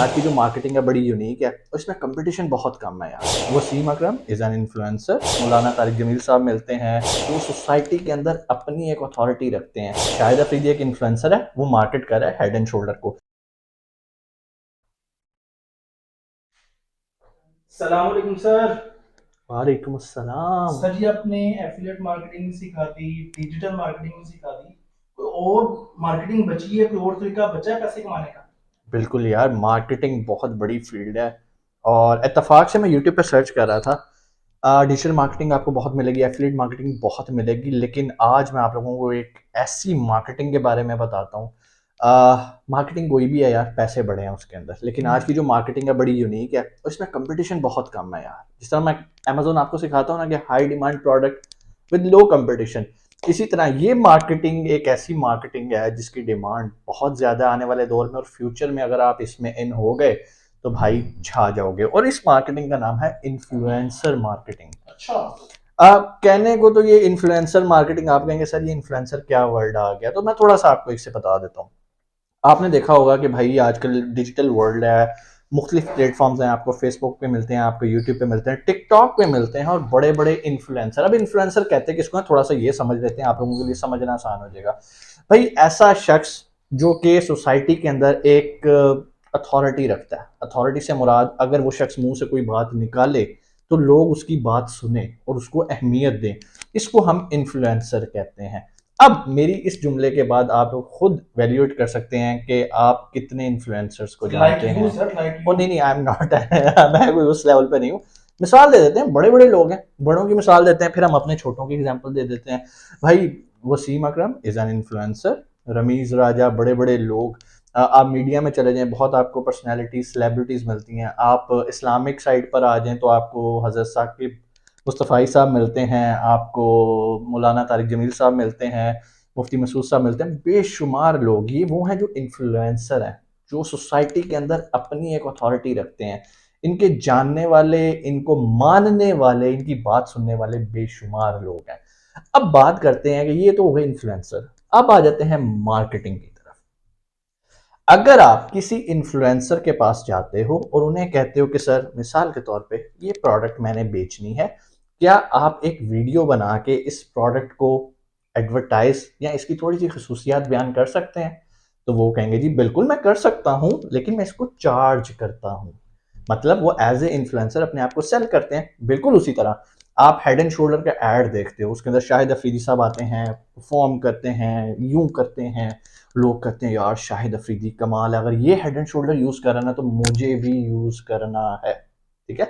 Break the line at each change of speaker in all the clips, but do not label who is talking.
आज की जो मार्केटिंग है बड़ी यूनिक है और इसमें कंपटीशन बहुत कम है यार। वसीम अकरम इज़ एन इन्फ्लुएंसर, मौलाना तारिक जमील साहब मिलते हैं, वो सोसाइटी के अंदर अपनी एक अथॉरिटी रखते हैं। शाहिद अफरीदी एक इन्फ्लुएंसर है, वो मार्केट कर रहा है हेड एंड शोल्डर को।
सलाम अलैकुम सर।
वालेकुम अस्सलाम।
सर जी आपने एफिलिएट मार्केटिंग सिखा दी, डिजिटल मार्केटिंग सिखा दी, कोई और मार्केटिंग बची है, कोई और तरीका बचा है पैसे कमाने का?
बिल्कुल यार, मार्केटिंग बहुत बड़ी फील्ड है और इत्तेफाक से मैं यूट्यूब पे सर्च कर रहा था। डिजिटल मार्केटिंग आपको बहुत मिलेगी, एफिलिएट मार्केटिंग बहुत मिलेगी, लेकिन आज मैं आप लोगों को एक ऐसी मार्केटिंग के बारे में बताता हूँ। मार्केटिंग कोई भी है यार, पैसे बड़े हैं उसके अंदर, लेकिन आज की जो मार्केटिंग है बड़ी यूनिक है और इसमें कंपटीशन बहुत कम है यार। जिस तरह मैं अमेजोन आपको सिखाता हूँ ना कि high demand product with low competition, इसी तरह ये मार्केटिंग एक ऐसी मार्केटिंग है जिसकी डिमांड बहुत ज़्यादा आने वाले दौर में, और फ्यूचर में अगर आप इसमें इन हो गए तो भाई छा जाओगे। और इस मार्केटिंग का नाम है इन्फ्लुएंसर मार्केटिंग।
अच्छा।
आप कहने को तो ये इन्फ्लुएंसर मार्केटिंग, आप कहेंगे सर ये इन्फ्लुएंसर क्या वर्ड आ गया, तो मैं थोड़ा सा आपको इससे बता देता हूँ। आपने देखा होगा कि भाई आजकल डिजिटल वर्ल्ड है, मुख्तलिफ प्लेटफॉर्म्स हैं, आपको फेसबुक पे मिलते हैं, आपको यूट्यूब पे मिलते हैं, टिकटॉक पे मिलते हैं, और बड़े बड़े इन्फ्लुएंसर। अब इन्फ्लुएंसर कहते हैं किसको, थोड़ा सा ये समझ लेते हैं, आप लोगों के लिए समझना आसान हो जाएगा। भाई ऐसा शख्स जो कि सोसाइटी के अंदर एक अथॉरिटी रखता है। अथॉरिटी से मुराद, अगर वो शख्स मुंह से कोई बात निकाले तो लोग उसकी बात सुने और उसको अहमियत दें, इसको हम इन्फ्लुएंसर कहते हैं। अब मेरी इस जुमले के बाद आप खुद वैल्यूएट कर सकते हैं कि आप कितने इन्फ्लुएंसर्स को
लाइक
जानते
यू
हैं।
Sir, like
oh
you.
नहीं नहीं, आई एम नॉट मैं कोई उस लेवल पे नहीं हूँ। मिसाल दे देते हैं, बड़े बड़े लोग हैं, बड़ों की मिसाल देते हैं, फिर हम अपने छोटों की एग्जांपल दे देते हैं। भाई वसीम अकरम इज एन इन्फ्लुएंसर, रमीज राजा, बड़े बड़े लोग। आप मीडिया में चले जाएं, बहुत आपको पर्सनैलिटी सेलिब्रिटीज मिलती हैं। आप इस्लामिक साइड पर आ जाएं तो आपको हजरत साकिब मुस्तफ़ाई साहब मिलते हैं, आपको मौलाना तारिक जमील साहब मिलते हैं, मुफ्ती मसूद साहब मिलते हैं। बेशुमार लोग ये वो हैं जो इन्फ्लुएंसर हैं, जो सोसाइटी के अंदर अपनी एक अथॉरिटी रखते हैं। इनके जानने वाले, इनको मानने वाले, इनकी बात सुनने वाले बेशुमार लोग हैं। अब बात करते हैं कि ये तो हो गए इन्फ्लुएंसर, अब आ जाते हैं मार्केटिंग की तरफ। अगर आप किसी इन्फ्लुएंसर के पास जाते हो और उन्हें कहते हो कि सर मिसाल के तौर पे ये प्रोडक्ट मैंने बेचनी है, क्या आप एक वीडियो बना के इस प्रोडक्ट को एडवर्टाइज या इसकी थोड़ी सी खसूसियात बयान कर सकते हैं? तो वो कहेंगे जी बिल्कुल मैं कर सकता हूं, लेकिन मैं इसको चार्ज करता हूं। मतलब वो एज ए इन्फ्लुएंसर अपने आप को सेल करते हैं। बिल्कुल उसी तरह आप हेड एंड शोल्डर का एड देखते हो, उसके अंदर शाहिद अफरीदी साहब आते हैं, परफॉर्म करते हैं, यूं करते हैं, लोग कहते हैं यार शाहिद अफरीदी कमाल है, अगर ये हेड एंड शोल्डर यूज कर रहा है ना तो मुझे भी यूज करना है। ठीक है,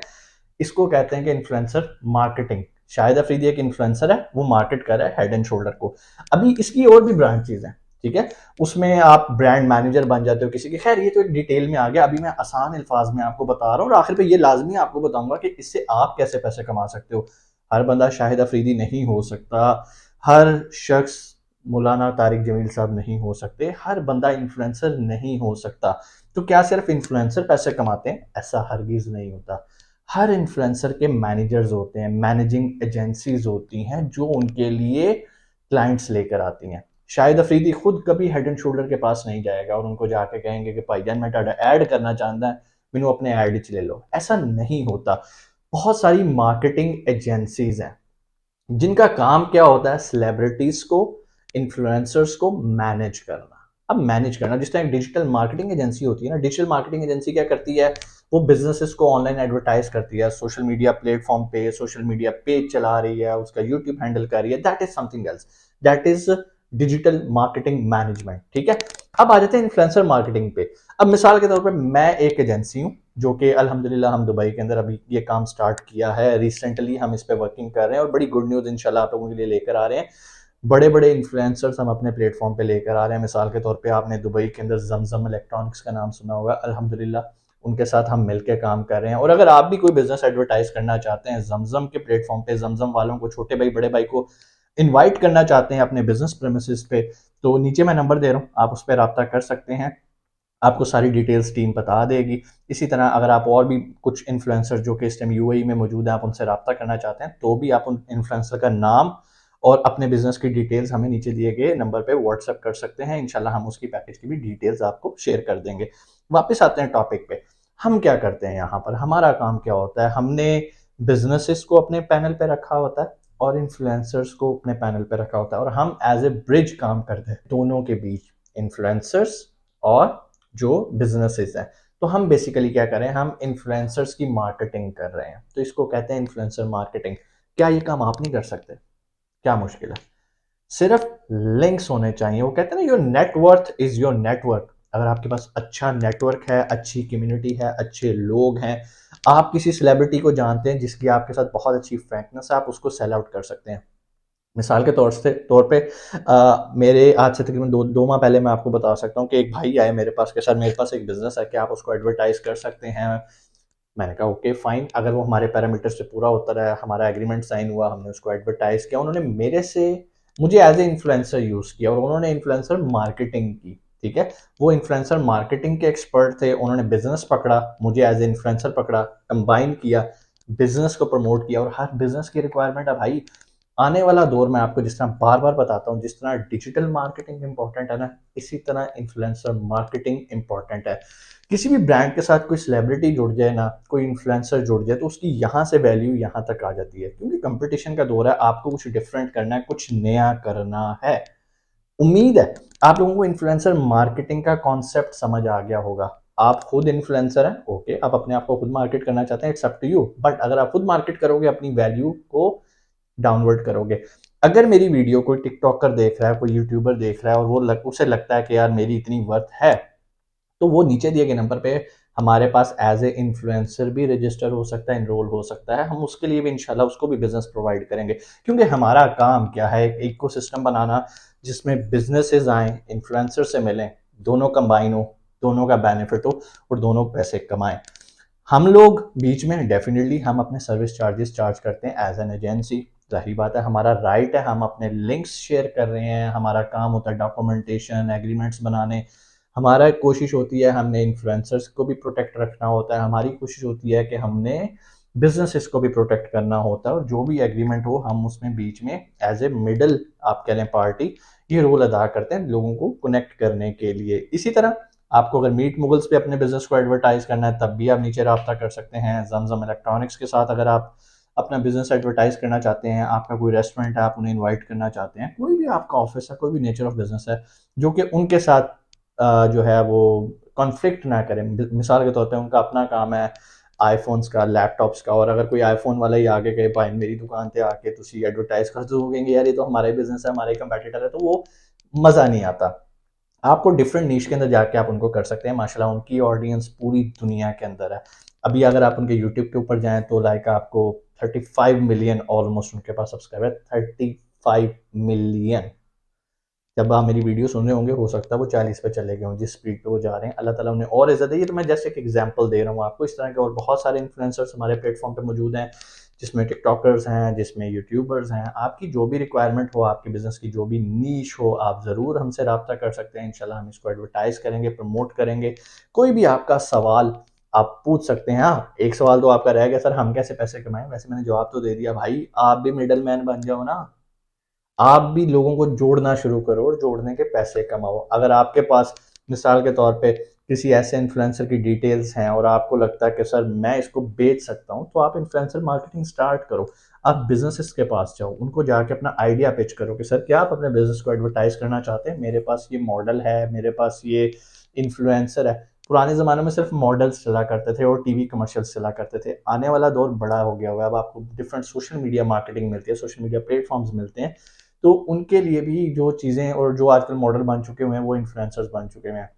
इसको कहते हैं कि इन्फ्लुएंसर मार्केटिंग। शाहिद अफरीदी एक इन्फ्लुएंसर है, वो मार्केट कर रहा है हेड एंड शोल्डर को। अभी इसकी और भी ब्रांचेज हैं, ठीक है, उसमें आप ब्रांड मैनेजर बन जाते हो किसी के। खैर ये तो एक डिटेल में आ गया, अभी मैं आसान अल्फाज में आपको बता रहा हूँ, और आखिर पे ये लाजमी आपको बताऊंगा कि इससे आप कैसे पैसे कमा सकते हो। हर बंदा शाहिद अफरीदी नहीं हो सकता, हर शख्स मौलाना तारिक जमील साहब नहीं हो सकते, हर बंदा इन्फ्लुएंसर नहीं हो सकता। तो क्या सिर्फ इन्फ्लुएंसर पैसे कमाते हैं? ऐसा हरगिज नहीं होता। हर इन्फ्लुएंसर के मैनेजर्स होते हैं, मैनेजिंग एजेंसीज होती हैं जो उनके लिए क्लाइंट्स लेकर आती हैं। शाहिद अफरीदी खुद कभी हेड एंड शोल्डर के पास नहीं जाएगा और उनको जाके कहेंगे कि भाईजान मैं ਤੁਹਾਡਾ ऐड करना चाहता है, मैनू अपने ऐड च ले लो। ऐसा नहीं होता। बहुत सारी मार्केटिंग एजेंसीज हैं जिनका काम क्या होता है, सेलिब्रिटीज को, इन्फ्लुएंसर्स को मैनेज करना। अब मैनेज करना, जिस तरह एक डिजिटल मार्केटिंग एजेंसी होती है ना, डिजिटल मार्केटिंग एजेंसी क्या करती है, वो बिजनेसेस को ऑनलाइन एडवर्टाइज करती है, सोशल मीडिया प्लेटफॉर्म पे सोशल मीडिया पेज चला रही है, उसका यूट्यूब हैंडल कर रही है। That is something else, that is digital marketing management. ठीक है, अब आ जाते हैं इन्फ्लुएंसर मार्केटिंग पे। अब मिसाल के तौर पर मैं एक एजेंसी हूँ जो कि अल्हम्दुलिल्लाह हम दुबई के अंदर अभी ये काम स्टार्ट किया है, रिसेंटली हम इस पे वर्किंग कर रहे हैं और बड़ी गुड न्यूज़ इंशाल्लाह आप लोगों के लिए लेकर आ रहे हैं। बड़े बड़े इन्फ्लुएंसर्स हम अपने प्लेटफॉर्म पे लेकर आ रहे हैं। मिसाल के तौर पे आपने दुबई के अंदर जमजम इलेक्ट्रॉनिक्स का नाम सुना होगा, अल्हम्दुलिल्लाह उनके साथ हम मिलकर काम कर रहे हैं। और अगर आप भी कोई बिजनेस एडवर्टाइज करना चाहते हैं जमजम के प्लेटफॉर्म पे, जमजम वालों को, छोटे भाई बड़े भाई को इन्वाइट करना चाहते हैं अपने बिजनेस प्रेमिसेस पे, तो नीचे मैं नंबर दे रहा हूँ, आप उस पर रब्ता कर सकते हैं। आपको सारी डिटेल्स टीम बता देगी। इसी तरह अगर आप और भी कुछ इन्फ्लुएंसर जो कि इस टाइम यूएई में मौजूद हैं, आप उनसे रब्ता करना चाहते हैं, तो भी आप उन इन्फ्लुएंसर का नाम और अपने बिजनेस की डिटेल्स हमें नीचे दिए गए नंबर पे व्हाट्सएप कर सकते हैं। इंशाल्लाह हम उसकी पैकेज की भी डिटेल्स आपको शेयर कर देंगे। वापस आते हैं टॉपिक पे, हम क्या करते हैं यहाँ पर, हमारा काम क्या होता है। हमने बिजनेसेस को अपने पैनल पे रखा होता है और इन्फ्लुएंसर्स को अपने पैनल पे रखा होता है, और हम एज ए ब्रिज काम करते हैं दोनों के बीच, इन्फ्लुएंसर्स और जो बिजनेसेस हैं। तो हम बेसिकली क्या करें, हम इन्फ्लुएंसर्स की मार्केटिंग कर रहे हैं, तो इसको कहते हैं इन्फ्लुएंसर मार्केटिंग। क्या ये काम आप नहीं कर सकते? क्या मुश्किल है? सिर्फ लिंक्स होने चाहिए। वो कहते हैं ना, your net worth is your network. अगर आपके पास अच्छा नेटवर्क है, अच्छी कम्युनिटी है, अच्छे लोग हैं, आप किसी सेलिब्रिटी को जानते हैं जिसकी आपके साथ बहुत अच्छी फ्रैंकनेस है, आप उसको सेल आउट कर सकते हैं। मिसाल के तौर पे मेरे आज से तकरीबन दो माह पहले मैं आपको बता सकता हूँ कि एक भाई आए मेरे पास के सर मेरे पास एक बिजनेस है, क्या आप उसको एडवर्टाइज कर सकते हैं? मैंने कहा ओके फाइन, अगर वो हमारे पैरामीटर से पूरा होता रहा, हमारा एग्रीमेंट साइन हुआ, हमने उसको एडवर्टाइज किया, उन्होंने मुझे एज ए इन्फ्लुएंसर यूज किया और उन्होंने इन्फ्लुएंसर मार्केटिंग की। ठीक है, वो इन्फ्लुएंसर मार्केटिंग के एक्सपर्ट थे, उन्होंने बिजनेस पकड़ा, मुझे एज ए इन्फ्लुएंसर पकड़ा, कंबाइन किया, बिजनेस को प्रमोट किया। और हर बिजनेस की रिक्वायरमेंट है भाई। आने वाला दौर में आपको जिस तरह बार बार बताता हूँ, जिस तरह डिजिटल मार्केटिंग इंपॉर्टेंट है ना, इसी तरह इन्फ्लुएंसर मार्केटिंग इंपॉर्टेंट है। किसी भी ब्रांड के साथ कोई सेलिब्रिटी जुड़ जाए ना, कोई इन्फ्लुएंसर जुड़ जाए, तो उसकी यहाँ से वैल्यू यहाँ तक आ जाती है, क्योंकि कंपटीशन का दौर है, आपको कुछ डिफरेंट करना है, कुछ नया करना है। उम्मीद है आप लोगों को इन्फ्लुएंसर मार्केटिंग का कॉन्सेप्ट समझ आ गया होगा। आप खुद इन्फ्लुएंसर हैं, ओके, आप अपने आप को खुद मार्केट करना चाहते हैं, it's up to you, but अगर आप खुद मार्केट करोगे, अपनी वैल्यू को डाउनवर्ड करोगे। अगर मेरी वीडियो कोई टिकटॉकर देख रहा है, कोई यूट्यूबर देख रहा है, और उसे लगता है कि यार मेरी इतनी वर्थ है, तो वो नीचे दिए गए नंबर पे हमारे पास एज ए इन्फ्लुएंसर भी रजिस्टर हो सकता है, इनरोल हो सकता है। हम उसके लिए भी इंशाल्लाह उसको भी बिजनेस प्रोवाइड करेंगे, क्योंकि हमारा काम क्या है, एक इकोसिस्टम बनाना जिसमें बिजनेसेस आए, इन्फ्लुएंसर से मिलें, दोनों कंबाइन हो, दोनों का बेनिफिट हो और दोनों पैसे कमाएं। हम लोग बीच में डेफिनेटली हम अपने सर्विस चार्जेस चार्ज करते हैं एज एन एजेंसी, जाहिर बात है, हमारा राइट है, हम अपने लिंक्स शेयर कर रहे हैं, हमारा काम होता है डॉक्यूमेंटेशन, एग्रीमेंट्स बनाने, हमारा कोशिश होती है, हमने इन्फ्लुएंसर्स को भी प्रोटेक्ट रखना होता है, हमारी कोशिश होती है कि हमने बिजनेसेस को भी प्रोटेक्ट करना होता है, और जो भी एग्रीमेंट हो हम उसमें बीच में एज ए मिडल आप कह लें पार्टी, ये रोल अदा करते हैं लोगों को कनेक्ट करने के लिए। इसी तरह आपको अगर मीट मुगल्स पे अपने बिजनेस को एडवर्टाइज करना है, तब भी आप नीचे रब्ता कर सकते हैं। जमजम इलेक्ट्रॉनिक्स के साथ अगर आप अपना बिजनेस एडवर्टाइज करना चाहते हैं, आपका कोई रेस्टोरेंट है, आप उन्हें इनवाइट करना चाहते हैं, कोई भी आपका ऑफिस है, कोई भी नेचर ऑफ बिजनेस है जो कि उनके साथ जो है वो कॉन्फ्लिक्ट ना करें। मिसाल के तौर पे उनका अपना काम है आईफोन्स का, लैपटॉप्स का, और अगर कोई आईफोन वाला ही आगे कहे भाई मेरी दुकान पे आके तुसी एडवर्टाइज कर दो, कहेंगे यार ये तो हमारा ही बिजनेस है, हमारे कंपेटिटर है, तो वो मज़ा नहीं आता। आपको डिफरेंट नीश के अंदर जाके आप उनको कर सकते हैं। माशाल्लाह उनकी ऑडियंस पूरी दुनिया के अंदर है। अभी अगर आप उनके यूट्यूब के ऊपर जाएं तो लाइक आपको 35 मिलियन ऑलमोस्ट उनके पास सब्सक्राइबर, 35 मिलियन। जब आप मेरी वीडियो सुन रहे होंगे, हो सकता है वो 40 पे चले गए हों, जिस स्पीड पे वो जा रहे हैं। अल्लाह ताला उन्हें और इज्जत है। ये तो मैं जैसे एक एग्जांपल दे रहा हूँ आपको। इस तरह के और बहुत सारे इन्फ्लुएंसर्स हमारे प्लेटफॉर्म पे मौजूद हैं, जिसमें टिकटॉकर्स हैं, जिसमें यूट्यूबर्स हैं। आपकी जो भी रिक्वायरमेंट हो, आपके बिजनेस की जो भी नीश हो, आप ज़रूर हमसे रब्ता कर सकते हैं। इंशाल्लाह हम इसको एडवर्टाइज करेंगे, प्रमोट करेंगे। कोई भी आपका सवाल आप पूछ सकते हैं। हाँ, एक सवाल तो आपका रह गया, सर हम कैसे पैसे कमाएं? वैसे मैंने जवाब तो दे दिया भाई, आप भी मिडल मैन बन जाओ ना, आप भी लोगों को जोड़ना शुरू करो और जोड़ने के पैसे कमाओ। अगर आपके पास मिसाल के तौर पे किसी ऐसे इन्फ्लुएंसर की डिटेल्स हैं और आपको लगता है कि सर मैं इसको बेच सकता हूं, तो आप इन्फ्लुएंसर मार्केटिंग स्टार्ट करो। आप बिजनेसेस के पास जाओ, उनको जाके अपना आइडिया पिच करो कि सर क्या आप अपने बिजनेस को एडवर्टाइज करना चाहते हैं? मेरे पास ये मॉडल है, मेरे पास ये इन्फ्लुएंसर है। पुराने ज़माने में सिर्फ मॉडल्स चला करते थे और टीवी कमर्शियल्स चला करते थे। आने वाला दौर बड़ा हो गया हुआ है। अब आपको डिफरेंट सोशल मीडिया मार्केटिंग मिलती है, सोशल मीडिया प्लेटफॉर्म्स मिलते हैं, तो उनके लिए भी जो चीज़ें और जो आजकल मॉडल बन चुके हुए हैं, वो इन्फ्लुएंसर्स बन चुके हैं।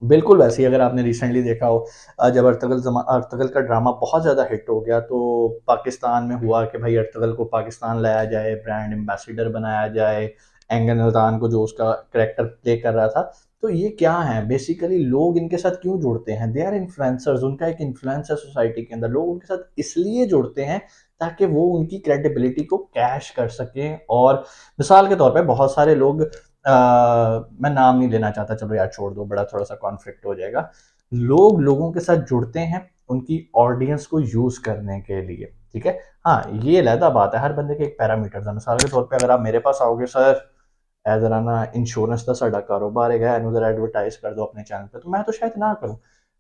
बिल्कुल वैसे ही अगर आपने रिसेंटली देखा हो, जब अर्तगल का ड्रामा बहुत ज़्यादा हिट हो गया, तो पाकिस्तान में हुआ कि भाई अर्तगल को पाकिस्तान लाया जाए, ब्रांड एम्बेसडर बनाया जाए, एंगन अल्तान को जो उसका कैरेक्टर प्ले कर रहा था। तो ये क्या है, बेसिकली लोग इनके साथ क्यों जुड़ते हैं? दे आर इन्फ्लुएंसर्स, उनका एक इन्फ्लुएंस है सोसाइटी के अंदर। लोग उनके साथ इसलिए जुड़ते हैं ताकि वो उनकी क्रेडिबिलिटी को कैश कर सकें। और मिसाल के तौर पे बहुत सारे लोग, मैं नाम नहीं लेना चाहता, चलो यार छोड़ दो, बड़ा थोड़ा सा कॉन्फ्लिक्ट हो जाएगा। लोग लोगों के साथ जुड़ते हैं उनकी ऑडियंस को यूज़ करने के लिए, ठीक है। हाँ, ये अलहदा बात है, हर बंदे के एक पैरामीटर्स हैं। मिसाल के तौर पे अगर आप मेरे पास आओगे, सर ए ज़रा ना इंश्योरेंस का साडा कारोबार है, इन्हू ज़रा एडवर्टाइज़ कर दो अपने चैनल पे, तो मैं तो शायद ना करूँ।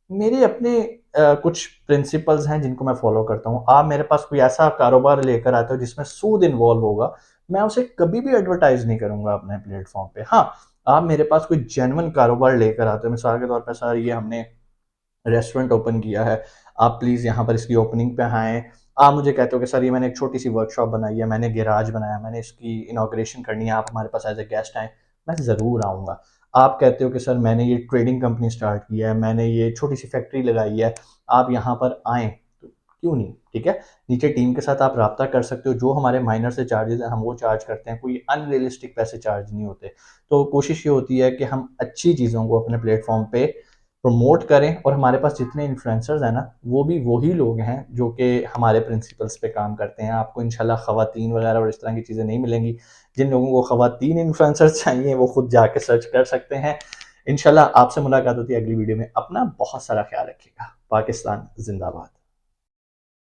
मेरे अपने कुछ प्रिंसिपल्स हैं जिनको मैं फॉलो करता हूँ। आप मेरे पास कोई ऐसा कारोबार लेकर आते हो जिसमें सूद इन्वॉल्व होगा, मैं उसे कभी भी एडवर्टाइज़ नहीं करूँगा अपने प्लेटफ़ॉर्म पे। हाँ, आप मेरे पास कोई जेन्युइन कारोबार लेकर आते हो, मिसाल के तौर पे सर ये हमने रेस्टोरेंट ओपन किया है, आप प्लीज़ यहाँ पर इसकी ओपनिंग पे आएँ। आप मुझे कहते हो कि सर ये मैंने एक छोटी-सी वर्कशॉप बनाई है, मैंने गैराज बनाया, मैंने इसकी इनॉग्रेशन करनी है, आप हमारे पास एज़ अ गेस्ट आएँ, मैं ज़रूर आऊँगा। आप कहते हो कि सर मैंने ये ट्रेडिंग कंपनी स्टार्ट किया है, मैंने ये छोटी-सी फैक्ट्री लगाई है, आप यहाँ पर आएँ, तो क्यों नहीं, ठीक है? नीचे टीम के साथ आप राब्ता कर सकते हो, जो हमारे माइनर से चार्जेज़ हैं, हम वो चार्ज करते हैं, कोई अनरियलिस्टिक पैसे चार्ज नहीं होते। तो कोशिश ये होती है कि हम अच्छी चीज़ों को अपने प्लेटफ़ॉर्म पे प्रमोट करें, और हमारे पास जितने इन्फ्लुएंसर्स हैं ना, वो भी वही लोग हैं जो कि हमारे प्रिंसिपल्स पे काम करते हैं। आपको इंशाल्लाह ख़वातीन वगैरह और इस तरह की चीज़ें नहीं मिलेंगी। जिन लोगों को ख़वातीन इन्फ्लुएंसर्स चाहिए वो खुद जाके सर्च कर सकते हैं। इंशाल्लाह आपसे मुलाकात होती है अगली वीडियो में। अपना बहुत सारा ख्याल रखिएगा। पाकिस्तान ज़िंदाबाद।